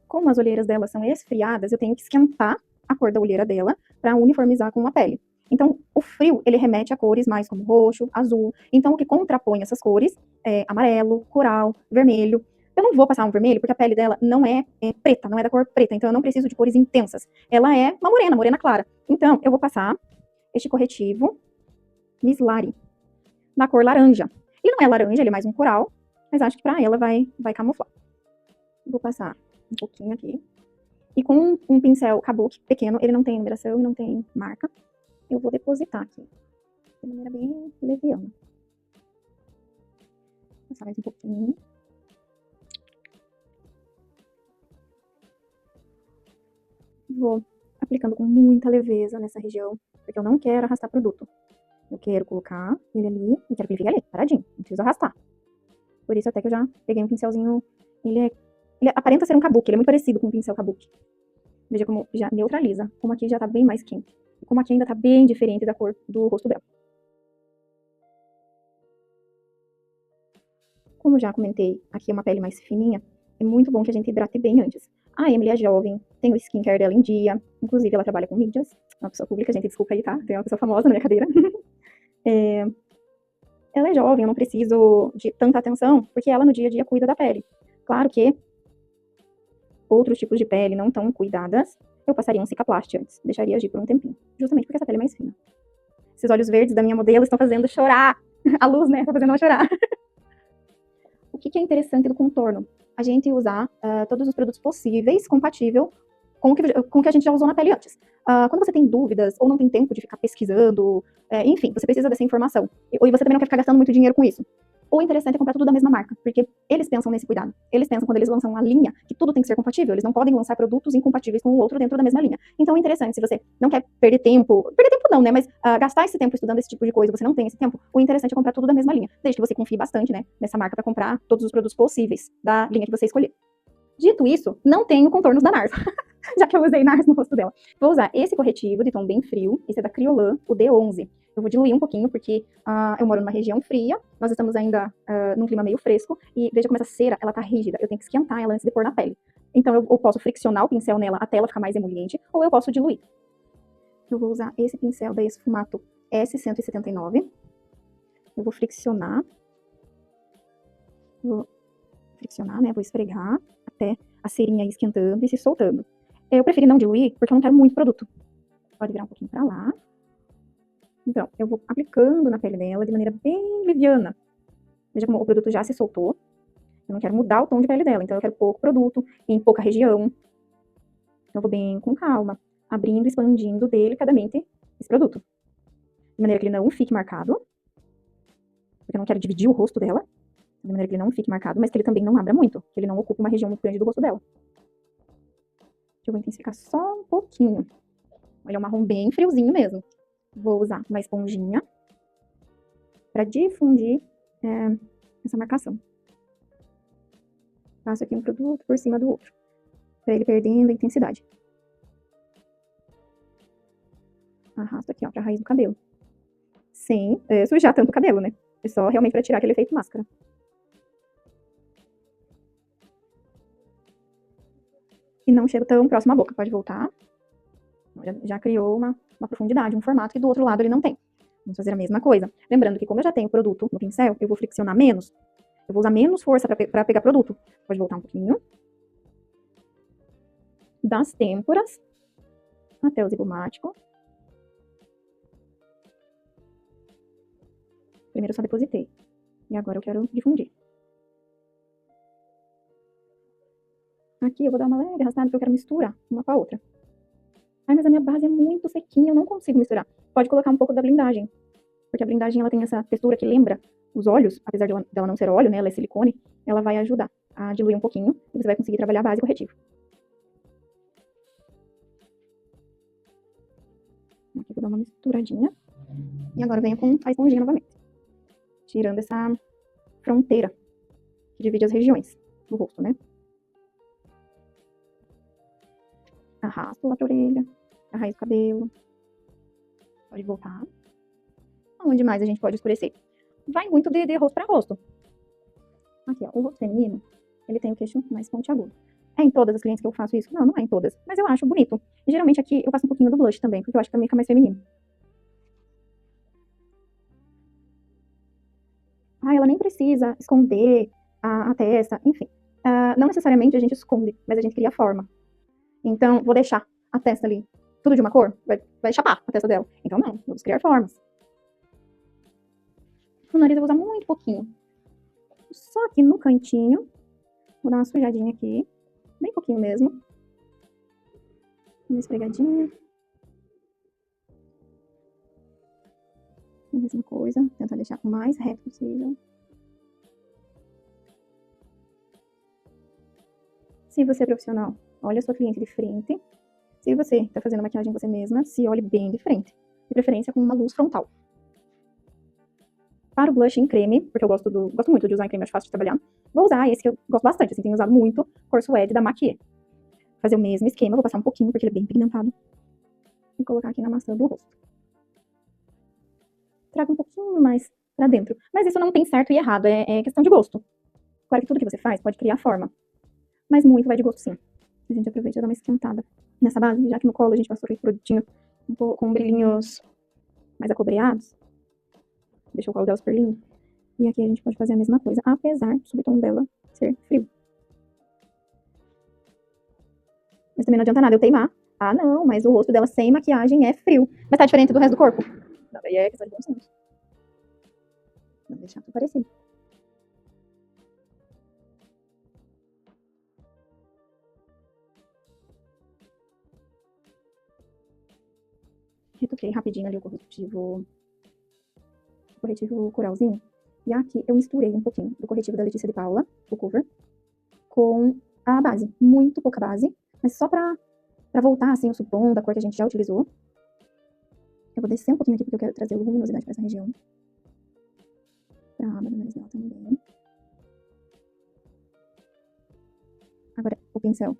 Como as olheiras dela são esfriadas, eu tenho que esquentar a cor da olheira dela para uniformizar com a pele. Então, o frio, ele remete a cores mais como roxo, azul. Então, o que contrapõe essas cores é amarelo, coral, vermelho. Eu não vou passar um vermelho porque a pele dela não é preta, não é da cor preta. Então, eu não preciso de cores intensas. Ela é uma morena, morena clara. Então, eu vou passar este corretivo Mislari, na cor laranja. Ele não é laranja, ele é mais um coral, mas acho que pra ela vai camuflar. Vou passar um pouquinho aqui. E com um pincel kabuki pequeno, ele não tem numeração e não tem marca, eu vou depositar aqui, de maneira bem leviana. Vou passar mais um pouquinho. Vou aplicando com muita leveza nessa região, porque eu não quero arrastar produto. Eu quero colocar ele ali e quero que ele fique ali, paradinho, não preciso arrastar. Por isso até que eu já peguei um pincelzinho, ele aparenta ser um kabuki, ele é muito parecido com um pincel kabuki. Veja como já neutraliza, como aqui já tá bem mais quente. E como aqui ainda tá bem diferente da cor do rosto dela. Como já comentei, aqui é uma pele mais fininha, é muito bom que a gente hidrate bem antes. A Emily é jovem, tem o skincare dela em dia, inclusive ela trabalha com mídias, é uma pessoa pública, gente, desculpa aí, tá? Tem uma pessoa famosa na minha cadeira. Ela é jovem, eu não preciso de tanta atenção, porque ela no dia a dia cuida da pele. Claro que outros tipos de pele não tão cuidadas, eu passaria um Cicaplast antes, deixaria agir por um tempinho, justamente porque essa pele é mais fina. Esses olhos verdes da minha modelo estão fazendo chorar, a luz, né, tá fazendo ela chorar. O que é interessante do contorno? A gente usar todos os produtos possíveis, compatível com o que a gente já usou na pele antes. Quando você tem dúvidas ou não tem tempo de ficar pesquisando, enfim, você precisa dessa informação. E você também não quer ficar gastando muito dinheiro com isso. O interessante é comprar tudo da mesma marca, porque eles pensam nesse cuidado. Eles pensam quando eles lançam uma linha que tudo tem que ser compatível. Eles não podem lançar produtos incompatíveis com o outro dentro da mesma linha. Então é interessante, se você não quer perder tempo não, né? Mas gastar esse tempo estudando esse tipo de coisa, você não tem esse tempo, o interessante é comprar tudo da mesma linha. Desde que você confie bastante, né, nessa marca para comprar todos os produtos possíveis da linha que você escolher. Dito isso, não tenho contornos da NARS, já que eu usei NARS no rosto dela. Vou usar esse corretivo de tom bem frio, esse é da Kryolan, o D11. Eu vou diluir um pouquinho, porque eu moro numa região fria, nós estamos ainda num clima meio fresco, e veja como essa cera, ela tá rígida, eu tenho que esquentar ela antes de pôr na pele. Então eu posso friccionar o pincel nela até ela ficar mais emoliente, ou eu posso diluir. Eu vou usar esse pincel da Esfumato S179. Eu vou friccionar. Vou friccionar, né? Vou esfregar até a cerinha aí esquentando e se soltando. Eu preferi não diluir, porque eu não quero muito produto. Pode virar um pouquinho pra lá. Então, eu vou aplicando na pele dela de maneira bem leviana. Veja como o produto já se soltou. Eu não quero mudar o tom de pele dela, então eu quero pouco produto, em pouca região. Então eu vou bem com calma, abrindo e expandindo delicadamente esse produto. De maneira que ele não fique marcado. Porque eu não quero dividir o rosto dela. De maneira que ele não fique marcado, mas que ele também não abra muito. Que ele não ocupe uma região muito grande do rosto dela. Eu vou intensificar só um pouquinho. Ele é um marrom bem friozinho mesmo. Vou usar uma esponjinha para difundir essa marcação. Passo aqui um produto por cima do outro, para ele perdendo a intensidade. Arrasto aqui, ó, pra raiz do cabelo. Sem sujar tanto o cabelo, né? É só realmente para tirar aquele efeito máscara. E não chego tão próximo à boca, pode voltar. Já criou uma profundidade, um formato que do outro lado ele não tem. Vamos fazer a mesma coisa. Lembrando que como eu já tenho o produto no pincel, eu vou friccionar menos. Eu vou usar menos força para pegar produto. Pode voltar um pouquinho. Das têmporas até o zigomático. Primeiro eu só depositei. E agora eu quero difundir. Aqui eu vou dar uma leve arrastada porque eu quero misturar uma com a outra. Ai, mas a minha base é muito sequinha, eu não consigo misturar. Pode colocar um pouco da blindagem. Porque a blindagem ela tem essa textura que lembra os olhos, apesar dela não ser óleo, né, ela é silicone, ela vai ajudar a diluir um pouquinho e você vai conseguir trabalhar a base corretiva. Aqui vou dar uma misturadinha. E agora eu venho com a esponjinha novamente. Tirando essa fronteira que divide as regiões do rosto, né? Arrasto lá pra orelha, a raiz do cabelo. Pode voltar. Onde mais a gente pode escurecer? Vai muito de rosto para rosto. Aqui, ó, o rosto feminino, ele tem o queixo mais pontiagudo. É em todas as clientes que eu faço isso? Não, não é em todas. Mas eu acho bonito. E geralmente aqui eu passo um pouquinho do blush também, porque eu acho que também fica mais feminino. Ah, ela nem precisa esconder a testa, enfim. Não necessariamente a gente esconde, mas a gente cria forma. Então, vou deixar a testa ali tudo de uma cor, vai chapar a testa dela. Então, não, vamos criar formas. O nariz eu vou usar muito pouquinho. Só aqui no cantinho. Vou dar uma sujadinha aqui. Bem pouquinho mesmo. Uma esfregadinha. A mesma coisa. Tentar deixar o mais reto possível. Se você é profissional, olha a sua cliente de frente. Se você está fazendo maquiagem você mesma, se olhe bem de frente. De preferência com uma luz frontal. Para o blush em creme, porque eu gosto muito de usar em creme, acho fácil de trabalhar, vou usar esse que eu gosto bastante, assim, tenho usado muito, Cor Suede da Maquier. Fazer o mesmo esquema, vou passar um pouquinho, porque ele é bem pigmentado. E colocar aqui na maçã do rosto. Traga um pouquinho mais pra dentro. Mas isso não tem certo e errado, é questão de gosto. Claro que tudo que você faz pode criar forma. Mas muito vai de gosto, sim. A gente aproveita e dá uma esquentada nessa base, já que no colo a gente passou aquele produtinho com brilhinhos mais acobreados. Deixa o colo dela super lindo. E aqui a gente pode fazer a mesma coisa, apesar do subtom dela ser frio. Mas também não adianta nada eu teimar. Ah, não, mas o rosto dela sem maquiagem é frio. Mas tá diferente do resto do corpo. Não, daí é questão de bom senso. Vamos deixar tudo parecido. Retoquei rapidinho ali o corretivo coralzinho. E aqui eu misturei um pouquinho do corretivo da Letícia de Paula, o cover, com a base. Muito pouca base, mas só pra voltar, assim, o subtom da cor que a gente já utilizou. Eu vou descer um pouquinho aqui, porque eu quero trazer luminosidade pra essa região. Pra aba do nariz dela também. Agora, o pincel.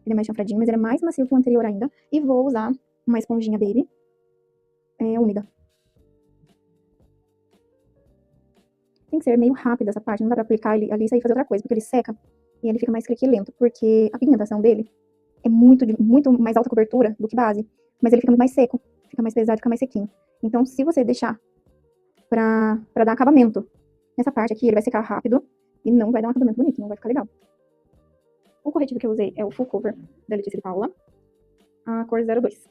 Ele é mais chanfradinho, mas ele é mais macio que o anterior ainda. E vou usar uma esponjinha Baby, úmida. Tem que ser meio rápida essa parte, não dá pra aplicar ali e sair fazer outra coisa, porque ele seca e ele fica mais lento, porque a pigmentação dele é muito mais alta cobertura do que base, mas ele fica muito mais seco, fica mais pesado, fica mais sequinho. Então, se você deixar pra dar acabamento nessa parte aqui, ele vai secar rápido e não vai dar um acabamento bonito, não vai ficar legal. O corretivo que eu usei é o Full Cover da Letícia de Paula, a cor 02.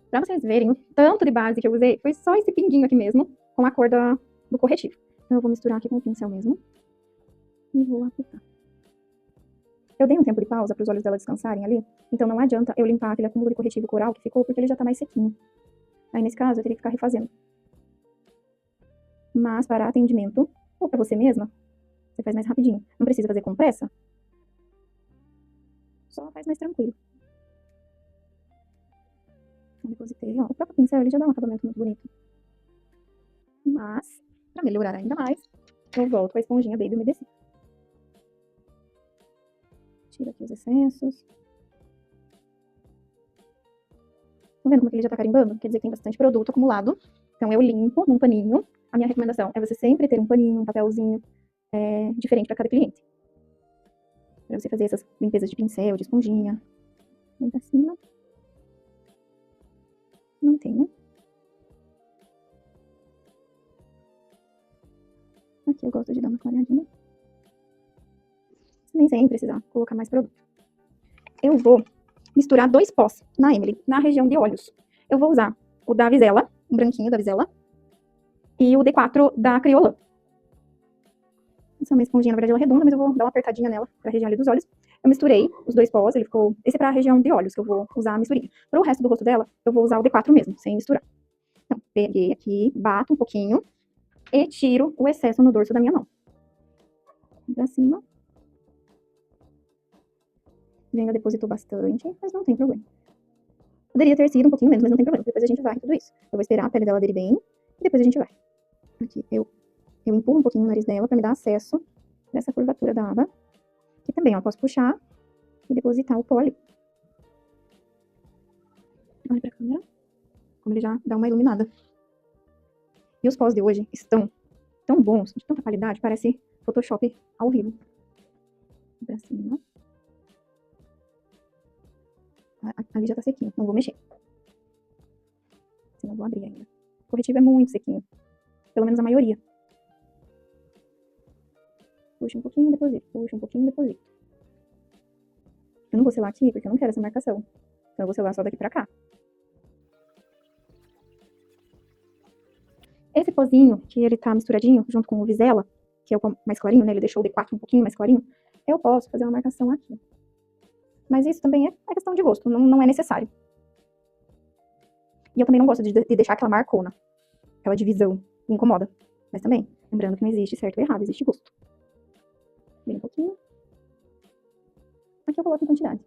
Pra vocês verem o tanto de base que eu usei, foi só esse pinguinho aqui mesmo, com a cor do corretivo. Então eu vou misturar aqui com o pincel mesmo. E vou aplicar. Eu dei um tempo de pausa para os olhos dela descansarem ali, então não adianta eu limpar aquele acúmulo de corretivo coral que ficou, porque ele já tá mais sequinho. Aí nesse caso eu teria que ficar refazendo. Mas para atendimento, ou para você mesma, você faz mais rapidinho. Não precisa fazer com pressa. Só faz mais tranquilo. Então, depositei, ó. O próprio pincel ele já dá um acabamento muito bonito. Mas, para melhorar ainda mais, eu volto com a esponjinha Baby umedecida. Tira aqui os excessos. Tá vendo como que ele já tá carimbando? Quer dizer que tem bastante produto acumulado. Então eu limpo num paninho. A minha recomendação é você sempre ter um paninho, um papelzinho diferente para cada cliente. Pra você fazer essas limpezas de pincel, de esponjinha. Vem pra cima. Mantenha. Aqui eu gosto de dar uma clareadinha. Nem sem precisar colocar mais produto. Eu vou misturar 2 pós na Emily, na região de olhos. Eu vou usar o da Visela, um branquinho da Visela, e o D4 da Criolan. Essa é uma esponjinha, na verdade ela é redonda, mas eu vou dar uma apertadinha nela pra região ali dos olhos. Eu misturei os 2 pós, ele ficou... Esse é pra região de olhos, que eu vou usar a misturinha. Pro resto do rosto dela, eu vou usar o D4 mesmo, sem misturar. Então, peguei aqui, bato um pouquinho e tiro o excesso no dorso da minha mão. Pra cima. Ele ainda depositou bastante, mas não tem problema. Poderia ter sido um pouquinho menos, mas não tem problema. Depois a gente vai tudo isso. Eu vou esperar a pele dela aderir bem e depois a gente vai. Aqui, eu empurro um pouquinho o nariz dela pra me dar acesso nessa curvatura da aba. Aqui também, ó, posso puxar e depositar o pó ali. Olha pra câmera. Como ele já dá uma iluminada. E os pós de hoje estão tão bons, de tanta qualidade, parece Photoshop ao vivo. Pra cima. Ali já tá sequinho, não vou mexer. Senão eu vou abrir ainda. O corretivo é muito sequinho. Pelo menos a maioria. Puxa um pouquinho, deposito. Puxa um pouquinho, deposito. Eu não vou selar aqui, porque eu não quero essa marcação. Então eu vou selar só daqui pra cá. Esse pozinho, que ele tá misturadinho junto com o Visela, que é o pó mais clarinho, né? Ele deixou o D4 um pouquinho mais clarinho. Eu posso fazer uma marcação aqui. Mas isso também é questão de gosto, não é necessário. E eu também não gosto de deixar aquela marcona, aquela divisão. Me incomoda. Mas também, lembrando que não existe certo ou errado, existe gosto. Bem um pouquinho. Aqui eu coloco em quantidade.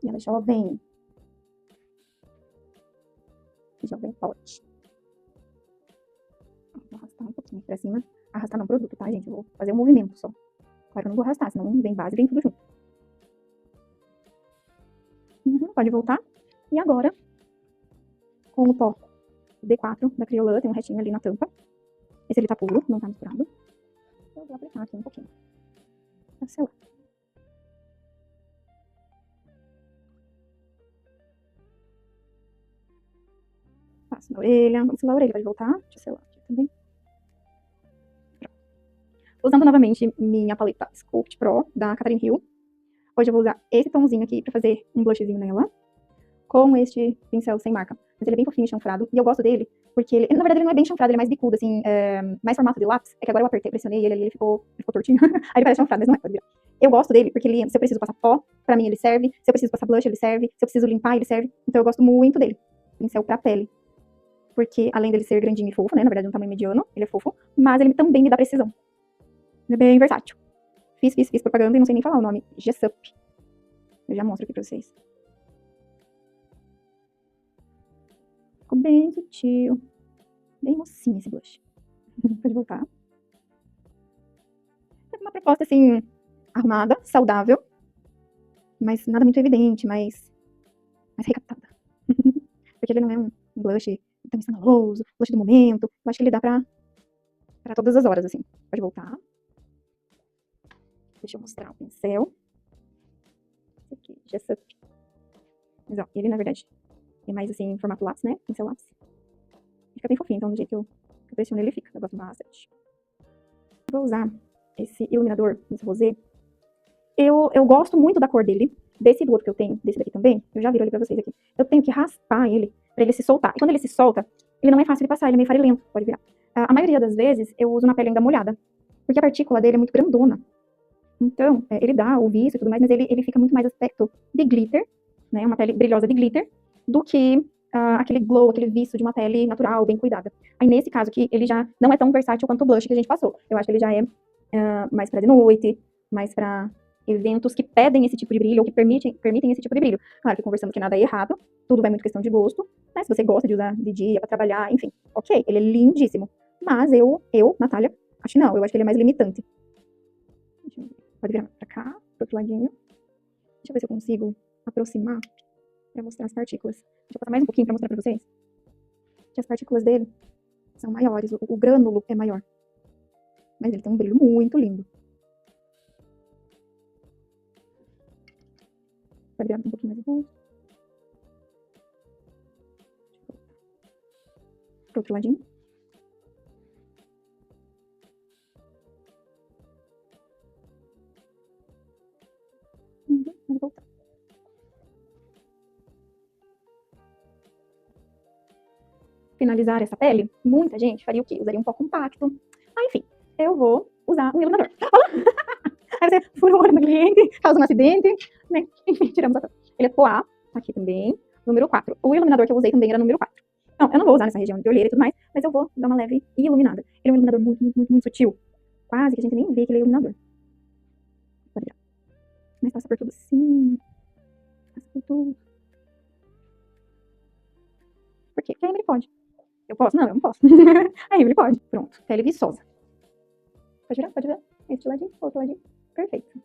E ela jovem. Jovem forte. Vou arrastar um pouquinho pra cima. Arrastar não produto, tá, gente? Eu vou fazer um movimento só. Claro, eu não vou arrastar, senão vem base e vem tudo junto. Pode voltar. E agora, com o pó D4 da Criolã, tem um restinho ali na tampa. Esse ele tá puro, não tá misturado. Eu vou aplicar aqui um pouquinho. Pra selar. Passo na orelha. Vamos selar a orelha, pode voltar. Deixa eu selar aqui também. Pronto. Usando novamente minha paleta Sculpt Pro da Catherine Hill. Hoje eu vou usar esse tomzinho aqui pra fazer um blushzinho nela. Com este pincel sem marca. Mas ele é bem fofinho e chanfrado. E eu gosto dele porque ele, na verdade, ele não é bem chanfrado, ele é mais bicudo, assim, mais formato de lápis. É que agora eu apertei, pressionei ele ali, ele ficou tortinho. Aí ele parece chanfrado, mas não é, pode virar. Eu gosto dele porque ele, se eu preciso passar pó, pra mim ele serve. Se eu preciso passar blush, ele serve. Se eu preciso limpar, ele serve. Então eu gosto muito dele. Pincel pra pele. Porque, além dele ser grandinho e fofo, né, na verdade é um tamanho mediano, ele é fofo, mas ele também me dá precisão. Ele é bem versátil. Fiz propaganda e não sei nem falar o nome. Gessup. Eu já mostro aqui pra vocês. Ficou bem sutil. Bem mocinho esse blush. Pode voltar. É uma proposta, assim, arrumada, saudável. Mas nada muito evidente, mais recatada. Porque ele não é um blush tão escandaloso, blush do momento. Eu acho que ele dá pra todas as horas, assim. Pode voltar. Deixa eu mostrar o pincel. Esse aqui, Gessup. Mas, ó, ele, na verdade, é mais, assim, em formato lápis, né? Pincel lápis. Fica bem fofinho, então, do jeito que eu pressiono ele fica. Eu gosto bastante. Vou usar esse iluminador, esse rosé. Eu gosto muito da cor dele. Desse do outro que eu tenho, desse daqui também. Eu já viro ali pra vocês aqui. Eu tenho que raspar ele pra ele se soltar. E quando ele se solta, ele não é fácil de passar, ele é meio farelento. Pode virar. A maioria das vezes, eu uso na pele ainda molhada. Porque a partícula dele é muito grandona. Então, ele dá o vício e tudo mais, mas ele fica muito mais aspecto de glitter, né? Uma pele brilhosa de glitter, do que aquele glow, aquele viço de uma pele natural, bem cuidada. Aí, nesse caso aqui, ele já não é tão versátil quanto o blush que a gente passou. Eu acho que ele já é mais pra de noite, mais pra eventos que pedem esse tipo de brilho, ou que permitem esse tipo de brilho. Claro que conversando que nada é errado, tudo vai muito questão de gosto, mas se você gosta de usar de dia pra trabalhar, enfim, ok, ele é lindíssimo. Mas eu, Natália, acho que não, eu acho que ele é mais limitante. Pode virar pra cá, pro outro ladinho. Deixa eu ver se eu consigo aproximar pra mostrar as partículas. Deixa eu passar mais um pouquinho pra mostrar pra vocês. Que as partículas dele são maiores, o grânulo é maior. Mas ele tem um brilho muito lindo. Pode virar um pouquinho mais o rosto. Pro outro ladinho. Pode voltar. Finalizar essa pele, muita gente faria o quê? Usaria um pó compacto. Enfim, eu vou usar um iluminador. Aí você fura o olho do cliente, causa um acidente, né? Enfim, tiramos a... Ele é Poá, aqui também, número 4. O iluminador que eu usei também era número 4. Não, eu não vou usar nessa região de olheira e tudo mais, mas eu vou dar uma leve iluminada. Ele é um iluminador muito sutil. Quase que a gente nem vê que ele é iluminador. Pode virar. Mas passa por tudo assim. Passa por tudo. Por quê? Porque a Emily pode. Eu posso? Não, eu não posso. A Emily pode. Pronto. Pele viçosa. Pode virar? Pode virar? Este ladinho, outro ladinho. Perfeito.